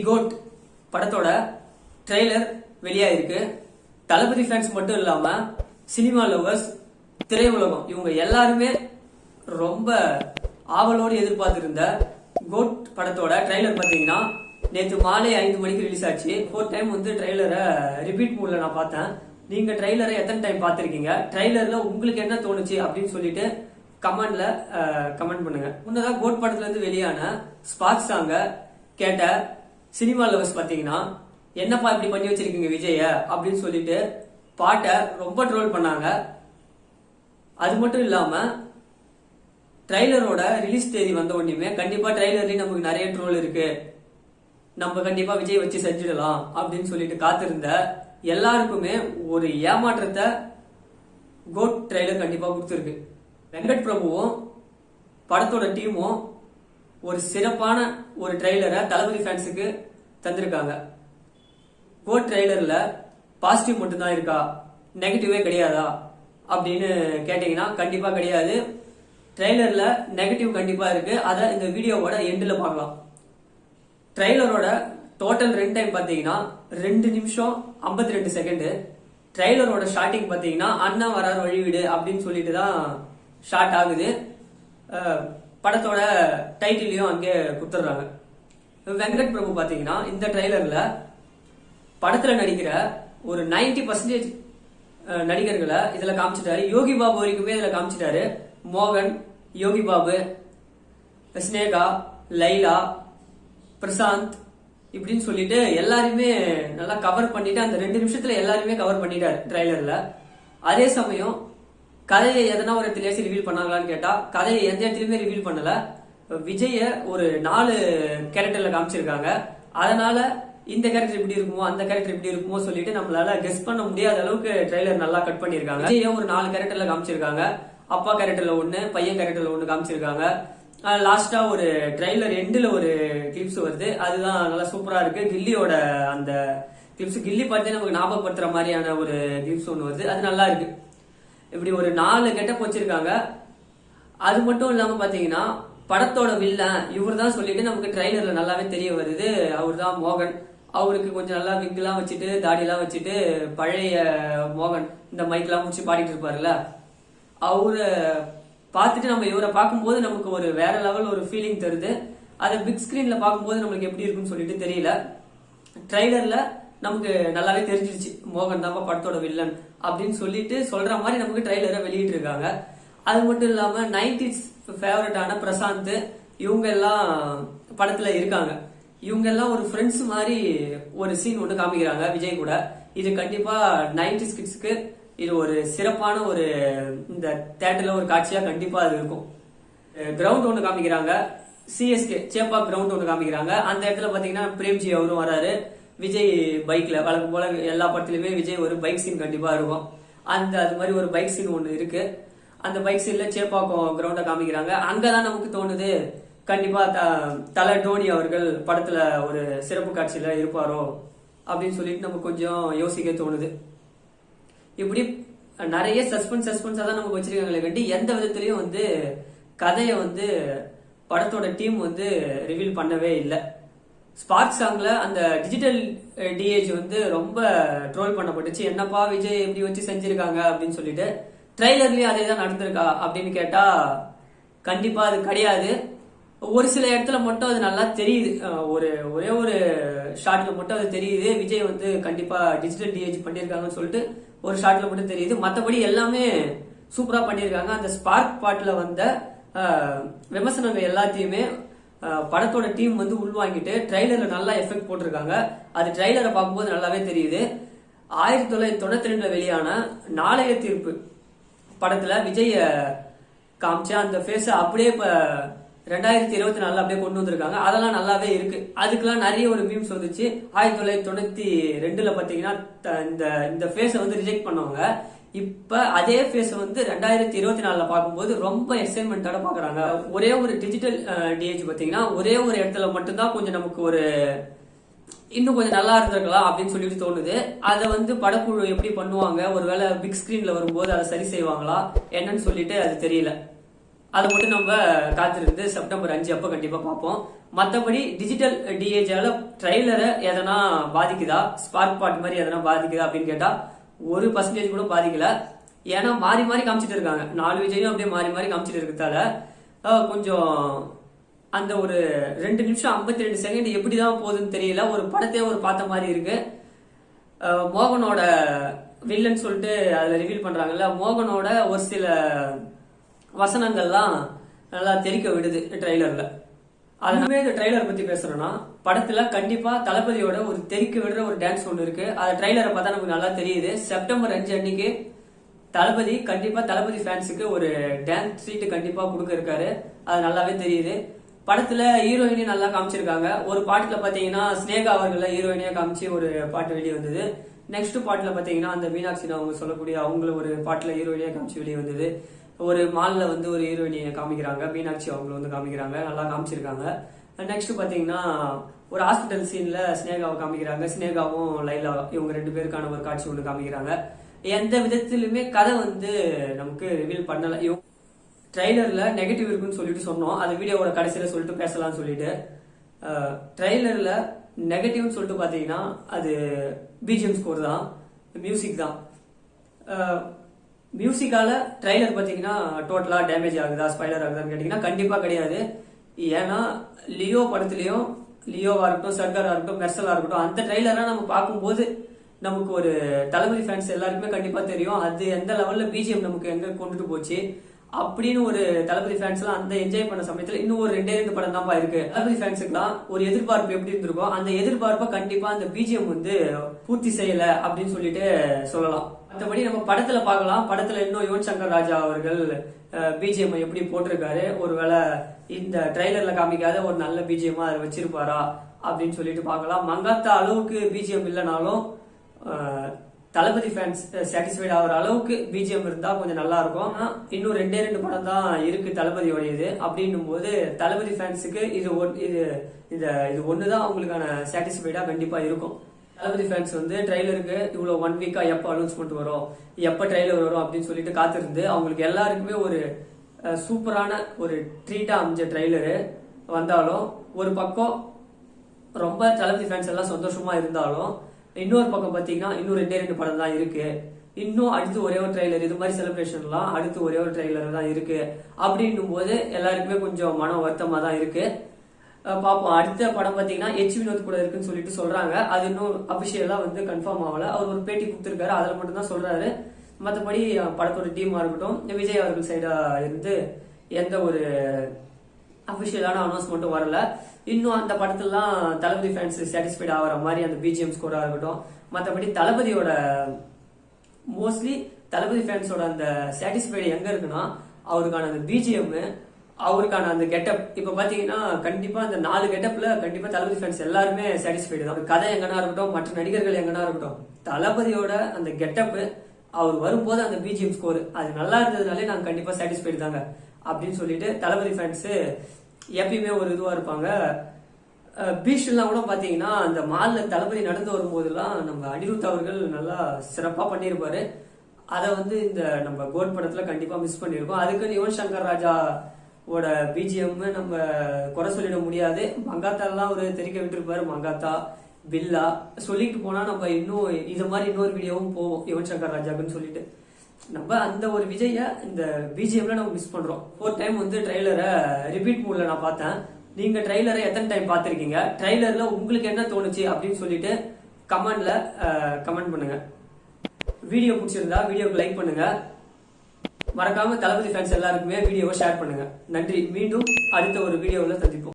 Code படத்தோட trailer வெளியாயிருக்கு. தளபதி fans மட்டும் இல்லாம சினிமா லவர்ஸ், திரையுலகம் இவங்க எல்லாருமே ரொம்ப ஆவலோடு எதிர்பார்த்திருந்த கோட் படத்தோட ட்ரெய்லர் பாத்தீங்கன்னா நேற்று மாலை 5 மணிக்கு ரிலீஸ் ஆச்சு. 4 டைம் வந்து ட்ரெய்லரை ரிப்பீட் மூட்ல நான் பார்த்தேன். நீங்க ட்ரெய்லரை எத்தனை டைம் பார்த்திருக்கீங்க? ட்ரெய்லர்ல உங்களுக்கு என்ன தோணுச்சு அப்படின்னு சொல்லிட்டு கமெண்ட்ல கமெண்ட் பண்ணுங்க. முன்னதா கோட் படத்துல இருந்து வெளியான ஸ்பார்க் சாங்க கேட்ட சினிமா லவர்ஸ் பாத்தீங்கன்னா என்னப்பா இப்படி பண்ணி வச்சிருக்கீங்க விஜய அப்படின்னு சொல்லிட்டு பாட்டை ரொம்ப ட்ரோல் பண்ணாங்க. அது மட்டும் இல்லாம ட்ரெய்லரோட ரிலீஸ் தேதி வந்த உடனே கண்டிப்பா ட்ரெய்லர்லயும் நமக்கு நிறைய ட்ரோல் இருக்கு, நம்ம கண்டிப்பா விஜய் வச்சு செஞ்சிடலாம் அப்படின்னு சொல்லிட்டு காத்திருந்த எல்லாருக்குமே ஒரு ஏமாற்றத்தை கோட் ட்ரெய்லர் கண்டிப்பா கொடுத்துருக்கு. வெங்கட் பிரபுவும் படத்தோட டீமும் ஒரு சிறப்பான ஒரு ட்ரெய்லரை தளபதி ஃபேன்ஸுக்கு தந்திருக்காங்க. கோட் ட்ரெய்லர்ல பாசிட்டிவ் மட்டும்தான் இருக்கா, நெகட்டிவே கிடையாதா அப்படின்னு கேட்டீங்கன்னா கண்டிப்பா கிடையாது. ட்ரெய்லர்ல நெகட்டிவ் கண்டிப்பா இருக்கு. அதை இந்த வீடியோவோட எண்ட்ல பார்க்கலாம். ட்ரெய்லரோட டோட்டல் ரன் டைம் பாத்தீங்கன்னா 2 நிமிஷம் 52 செகண்ட். ட்ரெய்லரோட ஷார்ட்டிங் பாத்தீங்கன்னா அண்ணா வரார் வழிவிடு அப்படின்னு சொல்லிட்டு தான் ஷார்ட் ஆகுது. படத்தோட டைட்டிலையும் அங்கே குடுத்துறாங்க. வெங்கட் பிரபு பாத்தீங்கன்னா இந்த ட்ரெய்லர்ல படத்துல நடிக்கிற ஒரு 90% நடிகர்களை இதுல காமிச்சிட்டாரு. யோகி பாபு வரைக்குமே இதுல காமிச்சிட்டாரு. மோகன், யோகி பாபு, ஸ்னேகா, லைலா, பிரசாந்த் இப்படின்னு சொல்லிட்டு எல்லாருமே நல்லா கவர் பண்ணிட்டு அந்த 2 நிமிஷத்துல எல்லாருமே கவர் பண்ணிட்டாரு ட்ரெய்லர்ல. அதே சமயம் கதையை எதனா ஒரு இடத்துல ரிவீல் பண்ணாங்களான்னு கேட்டா கதையை எந்த இடத்துலயுமே ரிவீல் பண்ணல. விஜய ஒரு 4 கேரக்டர்ல காமிச்சிருக்காங்க. அதனால இந்த கேரக்டர் இப்படி இருக்குமோ அந்த கேரக்டர் இப்படி இருக்குமோ சொல்லிட்டு நம்மளால கெஸ் பண்ண முடியாத அளவுக்கு ட்ரெய்லர் நல்லா கட் பண்ணிருக்காங்க. விஜய ஒரு 4 கேரக்டர்ல காமிச்சிருக்காங்க. அப்பா கேரக்டர்ல 1, பையன் கேரக்டர்ல 1 காமிச்சிருக்காங்க. லாஸ்டா ஒரு ட்ரெய்லர் எண்டுல ஒரு கிளிப்ஸ் வருது, அதுதான் நல்லா சூப்பரா இருக்கு. கில்லியோட அந்த கிளிப்ஸ், கில்லி பார்த்தே நமக்கு ஞாபகப்படுத்துற மாதிரியான ஒரு கிளிப்ஸ் ஒன்று வருது, அது நல்லா இருக்கு. இப்படி ஒரு 4 கெட்டப் வச்சிருக்காங்க. அது மட்டும் இல்லாம பாத்தீங்கன்னா படத்தோட வில்லன் இவர் தான் சொல்லிட்டு நமக்கு ட்ரெய்லர்ல நல்லாவே தெரிய வருது. அவர் தான் மோகன். அவருக்கு கொஞ்சம் நல்லா விக்லாம் வச்சுட்டு தாடிலாம் வச்சுட்டு பழைய மோகன் இந்த மைக்லாம் முடிச்சு பாடிட்டு இருப்பாருல்ல, அவரை பார்த்துட்டு நம்ம இவரை பார்க்கும்போது நமக்கு ஒரு வேற லெவல் ஒரு ஃபீலிங் தருது. அதை பிக் ஸ்கிரீன்ல பார்க்கும்போது நம்மளுக்கு எப்படி இருக்குன்னு சொல்லிட்டு தெரியல. ட்ரெய்லர்ல நமக்கு நல்லாவே தெரிஞ்சிருச்சு மோகன் தான் படத்தோட வில்லன் அப்படின்னு சொல்லிட்டு சொல்ற மாதிரி நமக்கு ட்ரெய்லரை வெளியிட்டு இருக்காங்க. அது மட்டும் இல்லாம 90s ஃபேவரட்டான பிரசாந்த் இவங்க எல்லாம் படத்துல இருக்காங்க. இவங்க எல்லாம் ஒரு ஃப்ரெண்ட்ஸ் மாதிரி ஒரு சீன் ஒன்று காமிக்கிறாங்க விஜய் கூட. இது கண்டிப்பா 90s கிட்ஸ்க்கு இது ஒரு சிறப்பான ஒரு இந்த தியேட்டர்ல ஒரு காட்சியா கண்டிப்பா அது இருக்கும். கிரவுண்ட் ஒன்று காமிக்கிறாங்க, சிஎஸ்கே சேப்பாக் கிரவுண்ட் ஒன்று காமிக்கிறாங்க. அந்த இடத்துல பாத்தீங்கன்னா பிரேம்ஜி அவரும் வராரு. விஜய் பைக்ல வழக்கம் போல எல்லா படத்துலயுமே விஜய் ஒரு பைக் சீன் கண்டிப்பா இருக்கும். அது மாதிரி ஒரு பைக் சீன் ஒன்று இருக்கு. அந்த பைக் சீன்ல சேப்பாக்கம் கிரவுண்ட காமிக்கிறாங்க. அங்கதான் நமக்கு தோணுது கண்டிப்பா தல டோனி அவர்கள் படத்துல ஒரு சிறப்பு காட்சியில இருப்பாரோ அப்படின்னு சொல்லிட்டு நமக்கு கொஞ்சம் யோசிக்க தோணுது. இப்படி நிறைய சஸ்பென்ஸா தான் நமக்கு வச்சிருக்காங்களே கண்டி எந்த விதத்திலயும் வந்து கதையை வந்து படத்தோட டீம் வந்து ரிவீல் பண்ணவே இல்லை. ஸ்பார்க் சாங்ல அந்த டிஜிட்டல் டிஏஜ் வந்து ரொம்ப ட்ரோல் பண்ணப்பட்டுச்சு. என்னப்பா விஜய் எப்படி வச்சு செஞ்சிருக்காங்க அப்படின்னு சொல்லிட்டு. ட்ரெய்லர்லயும் அதே தான் நடந்திருக்கா அப்படின்னு கேட்டா கண்டிப்பா அது கிடையாது. ஒரு சில இடத்துல மட்டும் அது நல்லா தெரியுது. ஒரே ஒரு ஷாட்ல மட்டும் அது தெரியுது விஜய் வந்து கண்டிப்பா டிஜிட்டல் டிஏஜ் பண்ணிருக்காங்கன்னு சொல்லிட்டு ஒரு ஷாட்ல மட்டும் தெரியுது. மற்றபடி எல்லாமே சூப்பரா பண்ணிருக்காங்க. அந்த ஸ்பார்க் பாட்டுல வந்த விமர்சனங்கள் எல்லாத்தையுமே படத்தோட டீம் வந்து உள்வாங்கிட்டு ட்ரெய்லர்ல நல்லா எஃபெக்ட் போட்டிருக்காங்க. அது ட்ரெய்லரை பார்க்கும்போது நல்லாவே தெரியுது. 1992 வெளியான நாளைய தீர்ப்பு படத்துல விஜய காமிச்ச அந்த ஃபேஸ அப்படியே இப்ப 2024 அப்படியே கொண்டு வந்திருக்காங்க. அதெல்லாம் நல்லாவே இருக்கு. அதுக்கெல்லாம் நிறைய ஒரு மீம்ஸ் வந்துச்சு. 1992 பாத்தீங்கன்னா இந்த ஃபேஸ வந்து ரிஜெக்ட் பண்ணவங்க இப்ப அதே ஃபேஸ் வந்து 2024 பார்க்கும்போது ரொம்ப எக்ஸைட்மெண்டோட பாக்குறாங்க. ஒரே ஒரு டிஜிட்டல் டிஏஜ் பாத்தீங்கன்னா ஒரே ஒரு இடத்துல மட்டும்தான் கொஞ்சம் நமக்கு ஒரு இன்னும் கொஞ்சம் நல்லா இருந்திருக்கலாம் அப்படின்னு சொல்லிட்டு தோணுது. அதை வந்து படக்குழு எப்படி பண்ணுவாங்க, ஒருவேளை பிக் ஸ்கிரீன்ல வரும்போது அதை சரி செய்வாங்களா என்னன்னு சொல்லிட்டு அது தெரியல. அதை மட்டும் நம்ம காத்திருந்து செப்டம்பர் 5 அப்ப கண்டிப்பா பார்ப்போம். மத்தபடி டிஜிட்டல் டிஏஜால ட்ரைலரை எதனா பாதிக்குதா, ஸ்பார்க் பாட் மாதிரி எதனா பாதிக்குதா அப்படின்னு கேட்டா 1% கூட பாதிக்கல. ஏன்னா மாறி மாறி காமிச்சிட்டு இருக்காங்க, 4 விஜயும் அப்படியே மாறி மாறி காமிச்சிட்டு இருக்கிறதால கொஞ்சம் அந்த ஒரு 2 நிமிஷம் 52 செகண்ட் எப்படிதான் போகுதுன்னு தெரியல. ஒரு படத்தையே ஒரு பார்த்த மாதிரி இருக்கு. மோகனோட வில்லன் சொல்லிட்டு அதுல ரிவீல் பண்றாங்கல்ல, மோகனோட ஒரு சில வசனங்கள்லாம் நல்லா தெரிக்க விடுது ட்ரெய்லர்ல. அதுவே இந்த ட்ரெய்லர் பத்தி பேசுறோம்னா, படத்துல கண்டிப்பா தளபதியோட ஒரு தெரிக்க விடுற ஒரு டான்ஸ் ஒன்று இருக்கு. அது ட்ரெய்லரை பார்த்தா நமக்கு நல்லா தெரியுது. செப்டம்பர் 5 அன்னைக்கு தளபதி கண்டிப்பா தளபதி ஃபேன்ஸுக்கு ஒரு டான்ஸ் ட்ரீட் கண்டிப்பா கொடுக்க இருக்காரு. அது நல்லாவே தெரியுது. படத்துல ஹீரோயினையும் நல்லா காமிச்சிருக்காங்க. ஒரு பாட்டுல பாத்தீங்கன்னா ஸ்னேகா அவர்களை ஹீரோயினியா காமிச்சு ஒரு பாட்டு வெளியே வந்தது. நெக்ஸ்ட் பாட்டுல பாத்தீங்கன்னா அந்த மீனாட்சி அவங்க சொல்லக்கூடிய அவங்கள ஒரு பாட்டுல ஹீரோயினியா காமிச்சு வெளியே வந்தது. ஒரு மால்ல வந்து ஒரு ஹீரோயினியை காமிக்கிறாங்க, மீனாட்சி அவங்கள வந்து காமிக்கிறாங்க, நல்லா காமிச்சிருக்காங்க. நெக்ஸ்ட் பாத்தீங்கன்னா ஒரு ஹாஸ்பிட்டல் சீன்ல ஸ்னேகாவை காமிக்கிறாங்க. ஸ்னேகாவும் லைலா இவங்க 2 பேருக்கான ஒரு காட்சி ஒன்று காமிக்கிறாங்க. எந்த விதத்திலுமே கதை வந்து நமக்கு ரிவீல் பண்ணல. ட்ரெய்லர்ல நெகட்டிவ் இருக்குன்னு சொல்லிட்டு சொன்னோம், அது வீடியோவோட கடைசியில சொல்லிட்டு பேசலாம்னு சொல்லிட்டு. ட்ரெய்லர்ல நெகட்டிவ்னு சொல்லிட்டு பாத்தீங்கன்னா அது பிஜிஎம் ஸ்கோர் தான், மியூசிக் தான். மியூசிக்கால ட்ரெய்லர் பாத்தீங்கன்னா டோட்டலா டேமேஜ் ஆகுதா, ஸ்பாய்லர் ஆகுதான்னு கேட்டீங்கன்னா கண்டிப்பா கிடையாது. ஏன்னா லியோ படத்துலயும், லியோவா இருக்கட்டும், சர்காரா இருக்கட்டும், மெர்சலா இருக்கட்டும், அந்த ட்ரெய்லரா நம்ம பார்க்கும்போது நமக்கு ஒரு தளபதி ஃபேன்ஸ் எல்லாருக்குமே கண்டிப்பா தெரியும் அது எந்த லெவல்ல பிஜிஎம் நமக்கு எங்க கொண்டுட்டு போச்சு அப்படின்னு. ஒரு தளபதி ஃபேன்ஸ் எல்லாம் அந்த என்ஜாய் பண்ண சமயத்துல இன்னும் ஒரு 2 படம் தான் இருக்கு. தளபதி ஃபேன்ஸுக்குலாம் ஒரு எதிர்பார்ப்பு எப்படி இருந்திருக்கும், அந்த எதிர்பார்ப்பை கண்டிப்பா அந்த பிஜிஎம் வந்து பூர்த்தி செய்யல அப்படின்னு சொல்லிட்டு சொல்லலாம். மற்றபடி நம்ம படத்துல பார்க்கலாம். படத்துல இன்னும் யுவன் சங்கர் ராஜா அவர்கள் பிஜிஎம் எப்படி போட்டிருக்காரு, ஒருவேளை இந்த ட்ரெய்லர்ல காமிக்காத ஒரு நல்ல பிஜிஎம் அதை வச்சிருப்பாரா அப்படின்னு சொல்லிட்டு பார்க்கலாம். மங்காத்தா அளவுக்கு பிஜிஎம் இல்லைனாலும் தளபதி ஃபேன்ஸ் சாட்டிஸ்ஃபைட் ஆகிற அளவுக்கு பிஜிஎம் இருந்தா கொஞ்சம் நல்லா இருக்கும். இன்னும் 2 படம் தான் இருக்கு தளபதியோடையது. அப்படின்னும் போது தளபதி ஃபேன்ஸுக்கு இது ஒண்ணுதான் அவங்களுக்கான சாட்டிஸ்ஃபைடா கண்டிப்பா இருக்கும். தளபதி ஃபேன்ஸ் வந்து ட்ரெய்லருக்கு இவ்வளவு 1 வீக்கா எப்ப அனௌன்ஸ்மெண்ட் வரும், எப்ப ட்ரெய்லர் வரும் அப்படின்னு சொல்லிட்டு காத்திருந்து அவங்களுக்கு எல்லாருக்குமே ஒரு சூப்பரான ஒரு ட்ரீட்டா அமைஞ்ச ட்ரெய்லரு வந்தாலும், ஒரு பக்கம் ரொம்ப தளபதி ஃபேன்ஸ் எல்லாம் சந்தோஷமா இருந்தாலும், இன்னொரு பக்கம் பாத்தீங்கன்னா இன்னும் 2 படம் தான் இருக்கு. இன்னும் அடுத்து ஒரே ஒரு ட்ரெய்லர், இது மாதிரி செலிப்ரேஷன்லாம் அடுத்து ஒரே ஒரு ட்ரெய்லர் தான் இருக்கு. அப்படின்னும் போது எல்லாருக்குமே கொஞ்சம் மன வருத்தமா தான் இருக்கு. பாப்போம். அடுத்த படம் பாத்தீங்கன்னா எச் வினோத் கூட இருக்குன்னு சொல்லிட்டு சொல்றாங்க. அது இன்னும் அபிஷியலா வந்து கன்ஃபார்ம் ஆகல. அவர் ஒரு பேட்டி கொடுத்திருக்காரு, அதுல மட்டும் தான் சொல்றாரு. மற்றபடி படத்தோட டீமா இருக்கட்டும், விஜய் அவர்கள் சைடா இருந்து எந்த ஒரு அபிஷியலான அனௌன்ஸ்மெண்ட்டும் வரல. இன்னும் அந்த படத்துலாம் தளபதி ஃபேன்ஸ் சாட்டிஸ்ஃபைட் ஆகிற மாதிரி அந்த பிஜிஎம் ஸ்கோரா இருக்கட்டும். மற்றபடி தளபதியோட மோஸ்ட்லி தளபதி ஃபேன்ஸோட அந்த சாட்டிஸ்ஃபைடு எங்க இருக்குன்னா அவருக்கான அந்த பிஜிஎம், அவருக்கான அந்த கெட்டப். இப்ப பாத்தீங்கன்னா கண்டிப்பா அந்த 4 கெட்டப்ல கண்டிப்பா தளபதி ஃபேன்ஸ் எல்லாருமே சாட்டிஸ்ஃபைடு தான். கதை எங்கன்னா இருக்கட்டும், மற்ற நடிகர்கள் எங்கன்னா இருக்கட்டும், தளபதியோட அந்த கெட்டப், அவர் வரும்போது அந்த பிஜிஎம் ஸ்கோர் அது நல்லா இருந்ததுனாலே நாங்க கண்டிப்பா சாட்டிஸ்ஃபைடு தாங்க அப்படின்னு சொல்லிட்டு தளபதி ஃபேன்ஸ் எப்பயுமே ஒரு இதுவா இருப்பாங்க. பீஷ்லாம் கூட பாத்தீங்கன்னா அந்த மால்ல தளபதி நடந்து வரும்போதெல்லாம் நம்ம அனிருத் அவர்கள் நல்லா சிறப்பா பண்ணிருப்பாரு. அதை வந்து இந்த நம்ம கோட் படத்துல கண்டிப்பா மிஸ் பண்ணிருக்கோம். அதுக்கு யுவன் சங்கர் ராஜாவோட பிஜிஎம் நம்ம குறை சொல்லிட முடியாது. மங்காத்தாலாம் ஒரு தெரிக்க விட்டுருப்பாரு, மங்காத்தா, பில்லா சொல்லிட்டு போனா நம்ம இன்னும் இது மாதிரி இன்னொரு வீடியோவும் போவோம் யுவன் சங்கர் ராஜாக்குன்னு சொல்லிட்டு. நம்ம அந்த ஒரு விஜய இந்த பிஜிஎம்ல நம்ம மிஸ் பண்றோம். 4 டைம் வந்து ட்ரெய்லரை ரிப்பீட் மூட்ல நான் பார்த்தேன். நீங்க ட்ரெய்லரை எத்தனை டைம் பார்த்திருக்கீங்க, ட்ரெய்லர்ல உங்களுக்கு என்ன தோணுச்சு அப்படின்னு சொல்லிட்டு கமெண்ட்ல கமெண்ட் பண்ணுங்க. வீடியோ பிடிச்சிருந்தா வீடியோக்கு லைக் பண்ணுங்க. மறக்காம தளபதி ஃபேன்ஸ் எல்லாருக்குமே வீடியோவை ஷேர் பண்ணுங்க. நன்றி. மீண்டும் அடுத்த ஒரு வீடியோவில் சந்திப்போம்.